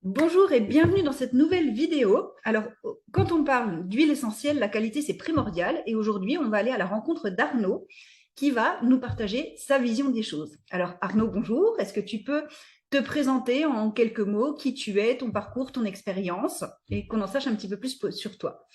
Bonjour et bienvenue dans cette nouvelle vidéo. Alors, quand on parle d'huile essentielle, la qualité c'est primordial et aujourd'hui on va aller à la rencontre d'Arnaud qui va nous partager sa vision des choses. Alors Arnaud, bonjour, est-ce que tu peux te présenter en quelques mots qui tu es, ton parcours, ton expérience et qu'on en sache un petit peu plus sur toi?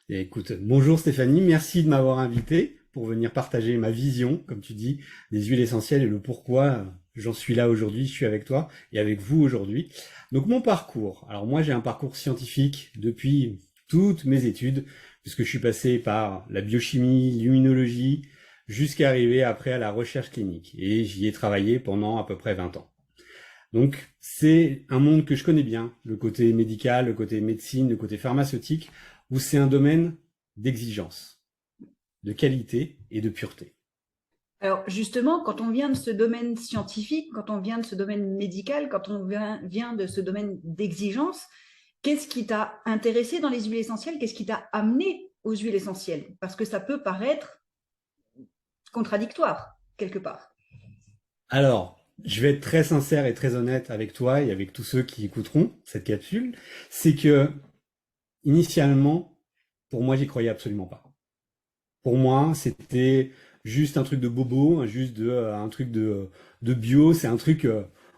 Et écoute, bonjour Stéphanie, merci de m'avoir invité pour venir partager ma vision, comme tu dis, des huiles essentielles et le pourquoi j'en suis là aujourd'hui, je suis avec toi et avec vous aujourd'hui. Donc mon parcours, alors moi j'ai un parcours scientifique depuis toutes mes études, puisque je suis passé par la biochimie, l'immunologie, jusqu'à arriver après à la recherche clinique. Et j'y ai travaillé pendant à peu près 20 ans. Donc c'est un monde que je connais bien, le côté médical, le côté médecine, le côté pharmaceutique, où c'est un domaine d'exigence, de qualité et de pureté. Alors justement, quand on vient de ce domaine scientifique, quand on vient de ce domaine médical, quand on vient de ce domaine d'exigence, qu'est-ce qui t'a intéressé dans les huiles essentielles? Qu'est-ce qui t'a amené aux huiles essentielles? Parce que ça peut paraître contradictoire, quelque part. Alors, je vais être très sincère et très honnête avec toi et avec tous ceux qui écouteront cette capsule, c'est que initialement, pour moi, j'y croyais absolument pas. Pour moi, c'était juste un truc de bobo, un truc de bio, c'est un truc,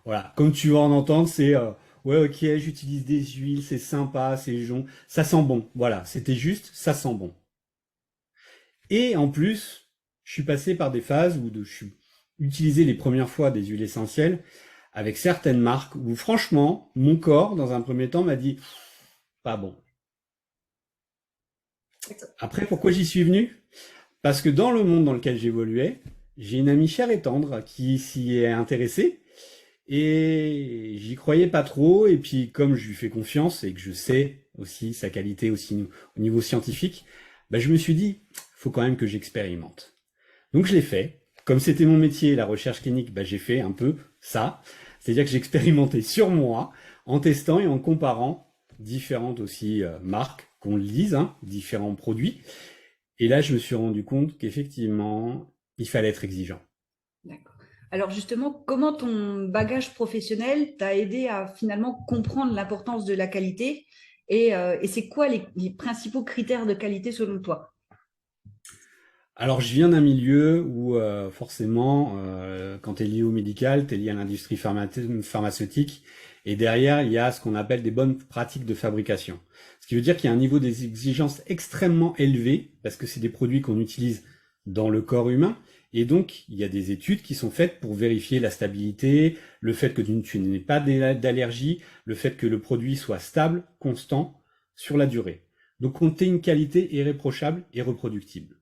voilà, comme tu vas en entendre, c'est ouais, ok, j'utilise des huiles, c'est sympa, c'est jaune, ça sent bon. Voilà, c'était juste, ça sent bon. Et en plus, je suis passé par des phases où je suis utilisé les premières fois des huiles essentielles avec certaines marques où franchement, mon corps, dans un premier temps, m'a dit pas bon. Après, pourquoi j'y suis venu? Parce que dans le monde dans lequel j'évoluais, j'ai une amie chère et tendre qui s'y est intéressée et j'y croyais pas trop. Et puis, comme je lui fais confiance et que je sais aussi sa qualité aussi au niveau scientifique, bah, je me suis dit, faut quand même que j'expérimente. Donc je l'ai fait. Comme c'était mon métier, la recherche clinique, bah, j'ai fait un peu ça. C'est-à-dire que j'ai expérimenté sur moi en testant et en comparant différentes aussi marques, qu'on le dise, hein, différents produits. Et là, je me suis rendu compte qu'effectivement, il fallait être exigeant. D'accord. Alors justement, comment ton bagage professionnel t'a aidé à finalement comprendre l'importance de la qualité et c'est quoi les principaux critères de qualité selon toi? Alors, je viens d'un milieu où forcément, quand tu es lié au médical, tu es lié à l'industrie pharmaceutique, et derrière, il y a ce qu'on appelle des bonnes pratiques de fabrication. Ce qui veut dire qu'il y a un niveau des exigences extrêmement élevé, parce que c'est des produits qu'on utilise dans le corps humain, et donc il y a des études qui sont faites pour vérifier la stabilité, le fait que tu n'aies pas d'allergie, le fait que le produit soit stable, constant, sur la durée. Donc on ait une qualité irréprochable et reproductible.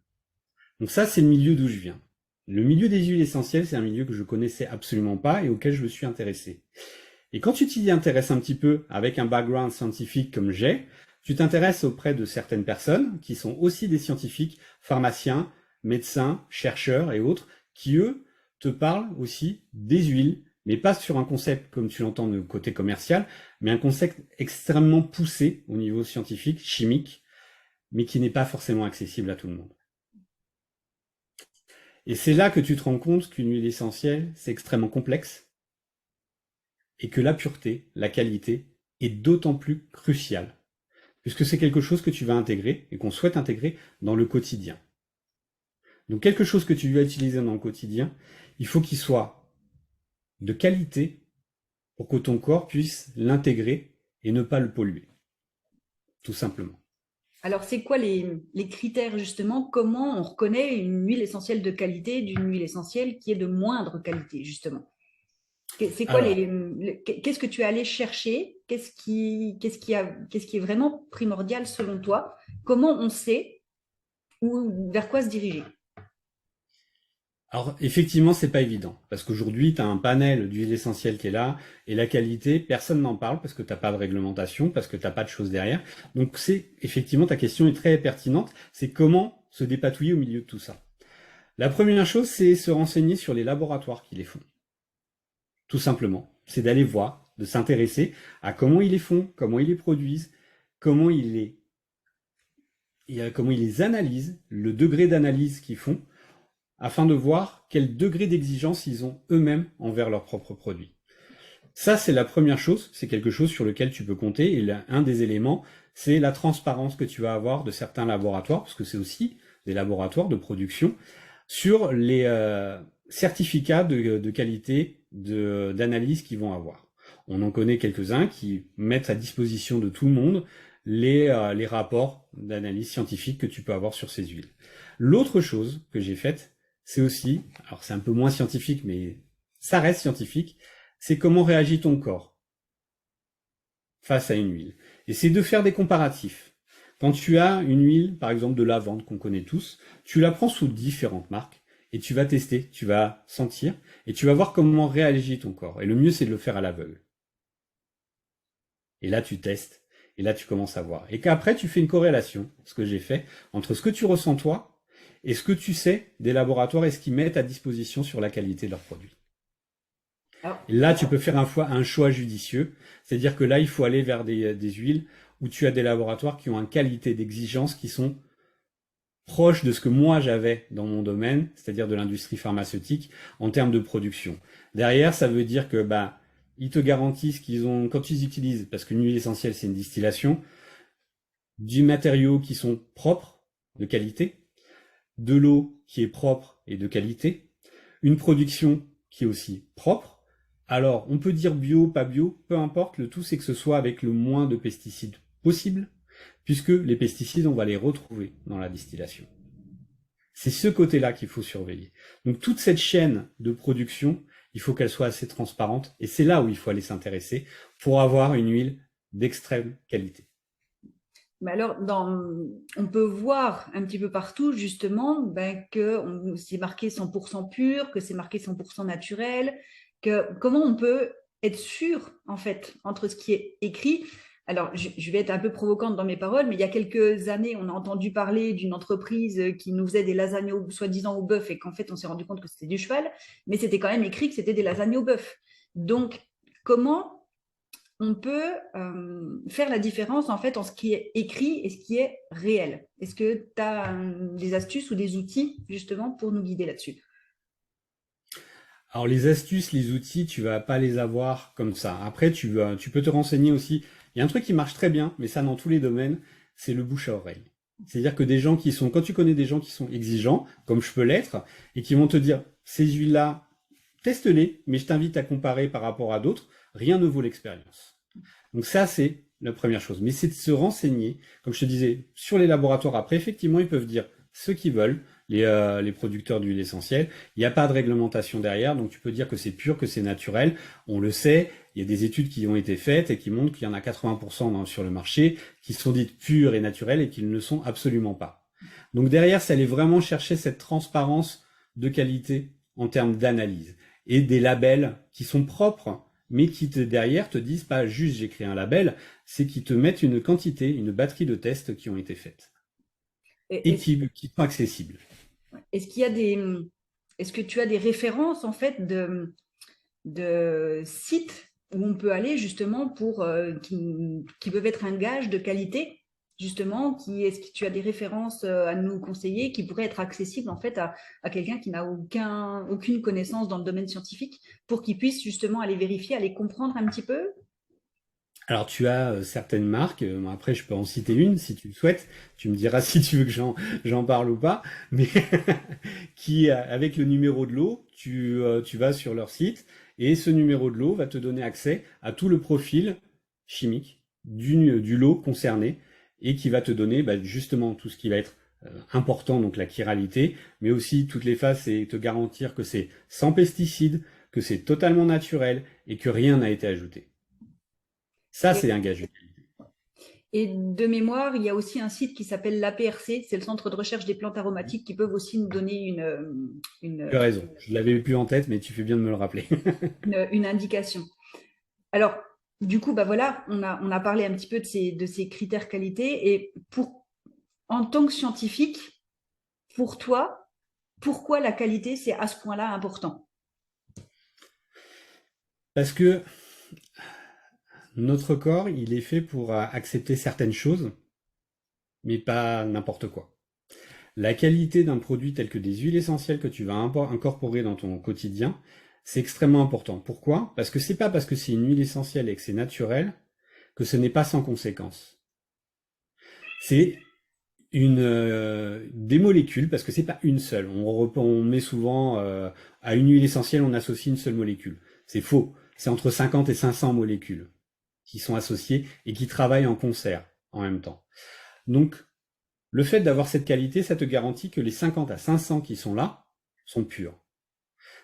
Donc ça, c'est le milieu d'où je viens. Le milieu des huiles essentielles, c'est un milieu que je connaissais absolument pas et auquel je me suis intéressé. Et quand tu t'y intéresses un petit peu avec un background scientifique comme j'ai, tu t'intéresses auprès de certaines personnes qui sont aussi des scientifiques, pharmaciens, médecins, chercheurs et autres, qui eux te parlent aussi des huiles, mais pas sur un concept comme tu l'entends de côté commercial, mais un concept extrêmement poussé au niveau scientifique, chimique, mais qui n'est pas forcément accessible à tout le monde. Et c'est là que tu te rends compte qu'une huile essentielle, c'est extrêmement complexe et que la pureté, la qualité, est d'autant plus cruciale, puisque c'est quelque chose que tu vas intégrer et qu'on souhaite intégrer dans le quotidien. Donc quelque chose que tu vas utiliser dans le quotidien, il faut qu'il soit de qualité pour que ton corps puisse l'intégrer et ne pas le polluer, tout simplement. Alors, c'est quoi les critères justement? Comment on reconnaît une huile essentielle de qualité d'une huile essentielle qui est de moindre qualité, justement? C'est quoi Alors, qu'est-ce que tu es allé chercher? Qu'est-ce qui est vraiment primordial selon toi? Comment on sait vers quoi se diriger? Alors effectivement, c'est pas évident parce qu'aujourd'hui, tu as un panel d'huiles essentielles qui est là et la qualité, personne n'en parle parce que t'as pas de réglementation, parce que t'as pas de choses derrière. Donc c'est effectivement ta question est très pertinente, c'est comment se dépatouiller au milieu de tout ça. La première chose, c'est se renseigner sur les laboratoires qui les font. Tout simplement, c'est d'aller voir, de s'intéresser à comment ils les font, comment ils les produisent, comment ils les comment ils les analysent, le degré d'analyse qu'ils font afin de voir quel degré d'exigence ils ont eux-mêmes envers leurs propres produits. Ça, c'est la première chose, c'est quelque chose sur lequel tu peux compter. Et un des éléments, c'est la transparence que tu vas avoir de certains laboratoires, parce que c'est aussi des laboratoires de production, sur les certificats de qualité d'analyse qu'ils vont avoir. On en connaît quelques-uns qui mettent à disposition de tout le monde les rapports d'analyse scientifique que tu peux avoir sur ces huiles. L'autre chose que j'ai faite, c'est aussi, alors c'est un peu moins scientifique, mais ça reste scientifique, c'est comment réagit ton corps face à une huile. Et c'est de faire des comparatifs. Quand tu as une huile, par exemple de lavande qu'on connaît tous, tu la prends sous différentes marques et tu vas tester, tu vas sentir et tu vas voir comment réagit ton corps. Et le mieux, c'est de le faire à l'aveugle. Et là, tu testes et là, tu commences à voir. Et qu'après, tu fais une corrélation, ce que j'ai fait, entre ce que tu ressens toi et ce que tu sais des laboratoires et ce qu'ils mettent à disposition sur la qualité de leurs produits. Et là, tu peux faire un choix judicieux, c'est-à-dire que là, il faut aller vers des huiles où tu as des laboratoires qui ont une qualité d'exigence qui sont proches de ce que moi j'avais dans mon domaine, c'est-à-dire de l'industrie pharmaceutique, en termes de production. Derrière, ça veut dire que ils te garantissent qu'ils ont, quand ils utilisent, parce qu'une huile essentielle, c'est une distillation, du matériau qui sont propres, de qualité, de l'eau qui est propre et de qualité, une production qui est aussi propre. Alors, on peut dire bio, pas bio, peu importe, le tout c'est que ce soit avec le moins de pesticides possible, puisque les pesticides, on va les retrouver dans la distillation. C'est ce côté-là qu'il faut surveiller. Donc toute cette chaîne de production, il faut qu'elle soit assez transparente, et c'est là où il faut aller s'intéresser pour avoir une huile d'extrême qualité. Mais alors, on peut voir un petit peu partout, justement, que c'est marqué 100% pur, que c'est marqué 100% naturel, comment on peut être sûr, en fait, entre ce qui est écrit. Alors, je vais être un peu provocante dans mes paroles, mais il y a quelques années, on a entendu parler d'une entreprise qui nous faisait des lasagnes soi-disant au bœuf et qu'en fait, on s'est rendu compte que c'était du cheval, mais c'était quand même écrit que c'était des lasagnes au bœuf. Donc, comment on peut faire la différence en fait en ce qui est écrit et ce qui est réel? Est-ce que tu as des astuces ou des outils justement pour nous guider là-dessus? Alors les astuces, les outils, tu vas pas les avoir comme ça. Après, tu peux te renseigner aussi. Il y a un truc qui marche très bien, mais ça dans tous les domaines, c'est le bouche à oreille. C'est-à-dire que des gens qui sont, quand tu connais des gens qui sont exigeants, comme je peux l'être, et qui vont te dire, ces huiles-là, teste-les, mais je t'invite à comparer par rapport à d'autres, rien ne vaut l'expérience. Donc ça, c'est la première chose. Mais c'est de se renseigner, comme je te disais, sur les laboratoires. Après, effectivement, ils peuvent dire ce qu'ils veulent, les producteurs d'huile essentielle. Il n'y a pas de réglementation derrière, donc tu peux dire que c'est pur, que c'est naturel. On le sait, il y a des études qui ont été faites et qui montrent qu'il y en a 80% sur le marché qui sont dites pures et naturelles et qui ne le sont absolument pas. Donc derrière, c'est aller vraiment chercher cette transparence de qualité en termes d'analyse et des labels qui sont propres, mais qui derrière te disent pas juste j'ai créé un label, c'est qu'ils te mettent une quantité, une batterie de tests qui ont été faites et qui sont accessibles. Est-ce que tu as des références en fait de sites où on peut aller justement pour qui peuvent être un gage de qualité justement est-ce que tu as des références à nous conseiller qui pourraient être accessibles en fait à quelqu'un qui n'a aucune connaissance dans le domaine scientifique pour qu'il puisse justement aller vérifier, aller comprendre un petit peu? Alors tu as certaines marques, après je peux en citer une si tu le souhaites, tu me diras si tu veux que j'en parle ou pas, mais qui avec le numéro de lot, tu vas sur leur site et ce numéro de lot va te donner accès à tout le profil chimique du lot concerné et qui va te donner justement tout ce qui va être important, donc la chiralité, mais aussi toutes les phases et te garantir que c'est sans pesticides, que c'est totalement naturel et que rien n'a été ajouté. Ça, c'est un gage. Et de mémoire, il y a aussi un site qui s'appelle l'APRC, c'est le Centre de recherche des plantes aromatiques, qui peuvent aussi nous donner Tu as raison, je l'avais plus en tête, mais tu fais bien de me le rappeler. une indication. Alors, du coup, voilà, on a parlé un petit peu de ces critères qualité. Et en tant que scientifique, pour toi, pourquoi la qualité, c'est à ce point-là important? Parce que notre corps, il est fait pour accepter certaines choses, mais pas n'importe quoi. La qualité d'un produit tel que des huiles essentielles que tu vas incorporer dans ton quotidien, C'est extrêmement important. Pourquoi? Parce que c'est pas parce que c'est une huile essentielle et que c'est naturel que ce n'est pas sans conséquence. C'est des molécules, parce que c'est pas une seule. On met souvent à une huile essentielle, on associe une seule molécule. C'est faux. C'est entre 50 et 500 molécules qui sont associées et qui travaillent en concert en même temps. Donc, le fait d'avoir cette qualité, ça te garantit que les 50 à 500 qui sont là sont purs.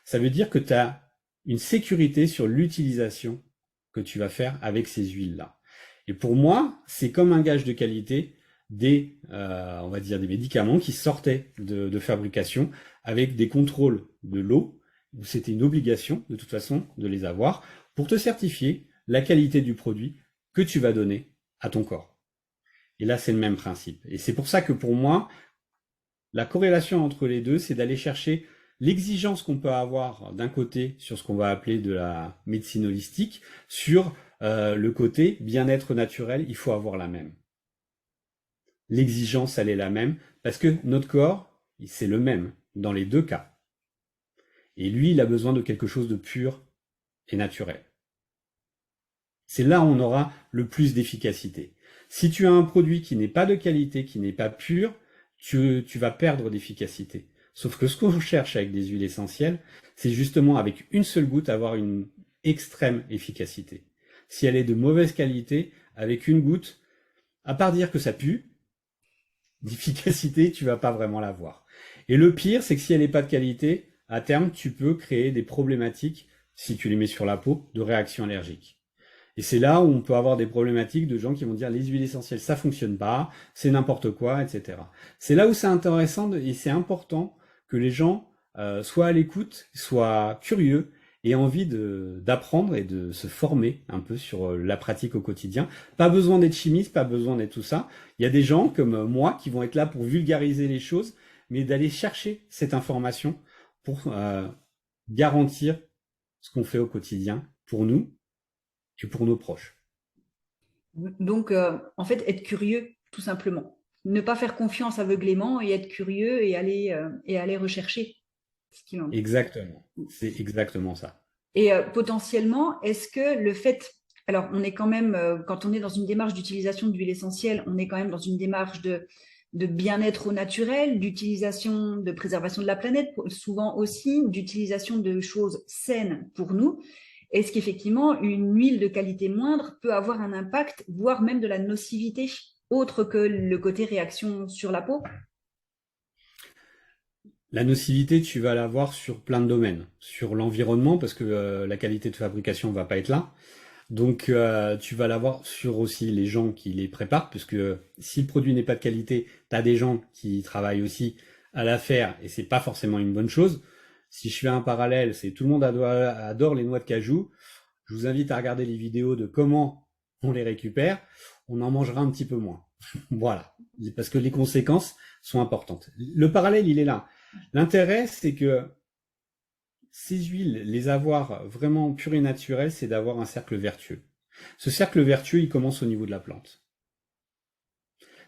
Ça veut dire que tu as une sécurité sur l'utilisation que tu vas faire avec ces huiles-là. Et pour moi, c'est comme un gage de qualité on va dire des médicaments qui sortaient de fabrication avec des contrôles de l'eau, où c'était une obligation de toute façon de les avoir pour te certifier la qualité du produit que tu vas donner à ton corps. Et là, c'est le même principe. Et c'est pour ça que pour moi, la corrélation entre les deux, c'est d'aller chercher l'exigence qu'on peut avoir d'un côté sur ce qu'on va appeler de la médecine holistique, sur le côté bien-être naturel, il faut avoir la même. L'exigence, elle est la même, parce que notre corps, c'est le même dans les deux cas. Et lui, il a besoin de quelque chose de pur et naturel. C'est là où on aura le plus d'efficacité. Si tu as un produit qui n'est pas de qualité, qui n'est pas pur, tu vas perdre d'efficacité. Sauf que ce qu'on cherche avec des huiles essentielles, c'est justement avec une seule goutte avoir une extrême efficacité. Si elle est de mauvaise qualité, avec une goutte, à part dire que ça pue, d'efficacité, tu vas pas vraiment l'avoir. Et le pire, c'est que si elle n'est pas de qualité, à terme, tu peux créer des problématiques, si tu les mets sur la peau, de réactions allergiques. Et c'est là où on peut avoir des problématiques de gens qui vont dire les huiles essentielles, ça fonctionne pas, c'est n'importe quoi, etc. C'est là où c'est intéressant et c'est important que les gens soient à l'écoute, soient curieux et envie d'apprendre et de se former un peu sur la pratique au quotidien. Pas besoin d'être chimiste, pas besoin d'être tout ça. Il y a des gens comme moi qui vont être là pour vulgariser les choses, mais d'aller chercher cette information pour garantir ce qu'on fait au quotidien pour nous et pour nos proches. Donc, en fait, être curieux, tout simplement. Ne pas faire confiance aveuglément et être curieux et aller rechercher ce qu'il en est. Exactement, c'est exactement ça. Et potentiellement, est-ce que le fait, alors on est quand même, quand on est dans une démarche d'utilisation d'huile essentielle, on est quand même dans une démarche de bien-être au naturel, d'utilisation, de préservation de la planète, souvent aussi d'utilisation de choses saines pour nous. Est-ce qu'effectivement, une huile de qualité moindre peut avoir un impact, voire même de la nocivité, autre que le côté réaction sur la peau? La nocivité, tu vas l'avoir sur plein de domaines. Sur l'environnement, parce que la qualité de fabrication va pas être là. Donc, tu vas l'avoir sur aussi les gens qui les préparent, puisque si le produit n'est pas de qualité, tu as des gens qui travaillent aussi à la faire, et c'est pas forcément une bonne chose. Si je fais un parallèle, c'est tout le monde adore les noix de cajou. Je vous invite à regarder les vidéos de comment on les récupère. On en mangera un petit peu moins. Voilà. Parce que les conséquences sont importantes. Le parallèle, il est là. L'intérêt, c'est que ces huiles, les avoir vraiment pures et naturelles, c'est d'avoir un cercle vertueux. Ce cercle vertueux, il commence au niveau de la plante.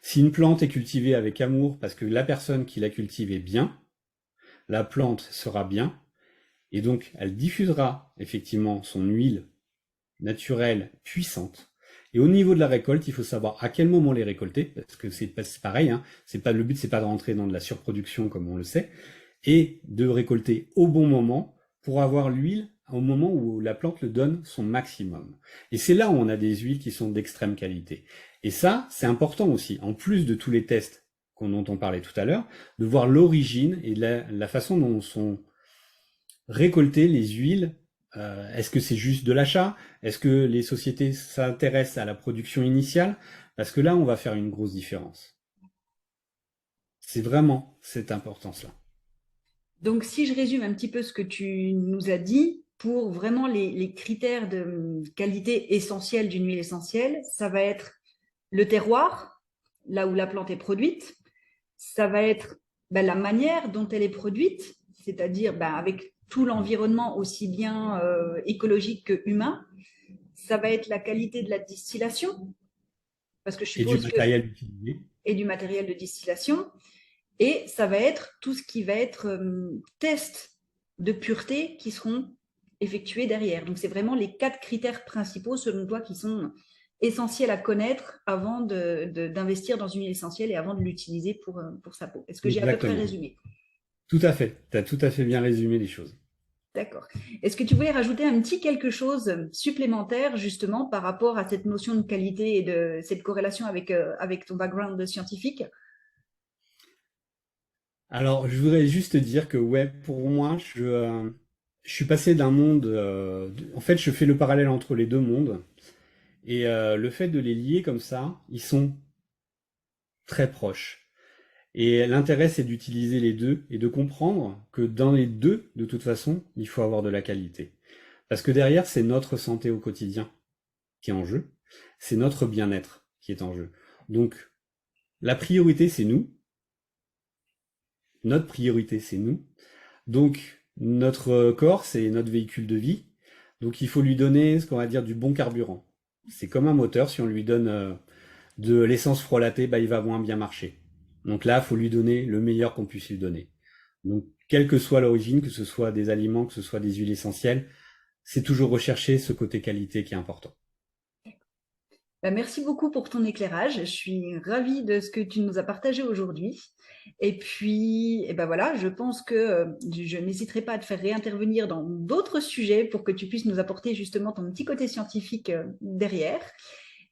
Si une plante est cultivée avec amour parce que la personne qui la cultive est bien, la plante sera bien, et donc elle diffusera effectivement son huile naturelle puissante. Et au niveau de la récolte, il faut savoir à quel moment les récolter, parce que c'est pareil, hein, le but c'est pas de rentrer dans de la surproduction comme on le sait, et de récolter au bon moment pour avoir l'huile au moment où la plante le donne son maximum. Et c'est là où on a des huiles qui sont d'extrême qualité. Et ça, c'est important aussi, en plus de tous les tests dont on parlait tout à l'heure, de voir l'origine et la façon dont sont récoltées les huiles. Est-ce que c'est juste de l'achat? Est-ce que les sociétés s'intéressent à la production initiale? Parce que là, on va faire une grosse différence. C'est vraiment cette importance-là. Donc, si je résume un petit peu ce que tu nous as dit, pour vraiment les critères de qualité essentielle d'une huile essentielle, ça va être le terroir, là où la plante est produite, ça va être la manière dont elle est produite, c'est-à-dire avec tout l'environnement aussi bien écologique que humain, ça va être la qualité de la distillation, parce que je suppose et du matériel utilisé. Et du matériel de distillation. Et ça va être tout ce qui va être test de pureté qui seront effectués derrière. Donc, c'est vraiment les 4 critères principaux, selon toi, qui sont essentiels à connaître avant d'investir dans une huile essentielle et avant de l'utiliser pour sa peau. Est-ce que j'ai à peu près Exactement. résumé? Tout à fait. Tu as tout à fait bien résumé les choses. D'accord. Est-ce que tu voulais rajouter un petit quelque chose supplémentaire justement par rapport à cette notion de qualité et de cette corrélation avec ton background scientifique? Alors, je voudrais juste dire que, ouais, pour moi, je suis passé d'un monde. En fait, je fais le parallèle entre les deux mondes. Et le fait de les lier comme ça, ils sont très proches. Et l'intérêt, c'est d'utiliser les deux et de comprendre que dans les deux, de toute façon, il faut avoir de la qualité. Parce que derrière, c'est notre santé au quotidien qui est en jeu. C'est notre bien-être qui est en jeu. Donc, la priorité, c'est nous. Notre priorité, c'est nous. Donc, notre corps, c'est notre véhicule de vie. Donc, il faut lui donner ce qu'on va dire du bon carburant. C'est comme un moteur, si on lui donne de l'essence frelatée, bah, il va moins bien marcher. Donc là, il faut lui donner le meilleur qu'on puisse lui donner. Donc, quelle que soit l'origine, que ce soit des aliments, que ce soit des huiles essentielles, c'est toujours rechercher ce côté qualité qui est important. Bah, merci beaucoup pour ton éclairage. Je suis ravie de ce que tu nous as partagé aujourd'hui. Et puis, et ben voilà, je pense que je n'hésiterai pas à te faire réintervenir dans d'autres sujets pour que tu puisses nous apporter justement ton petit côté scientifique derrière.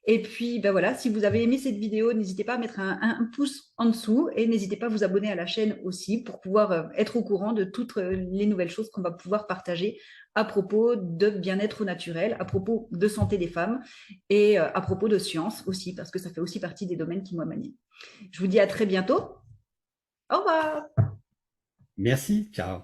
Et puis, ben voilà, si vous avez aimé cette vidéo, n'hésitez pas à mettre un pouce en dessous et n'hésitez pas à vous abonner à la chaîne aussi pour pouvoir être au courant de toutes les nouvelles choses qu'on va pouvoir partager à propos de bien-être naturel, à propos de santé des femmes et à propos de science aussi, parce que ça fait aussi partie des domaines qui m'animent. Je vous dis à très bientôt. Au revoir. Merci, ciao.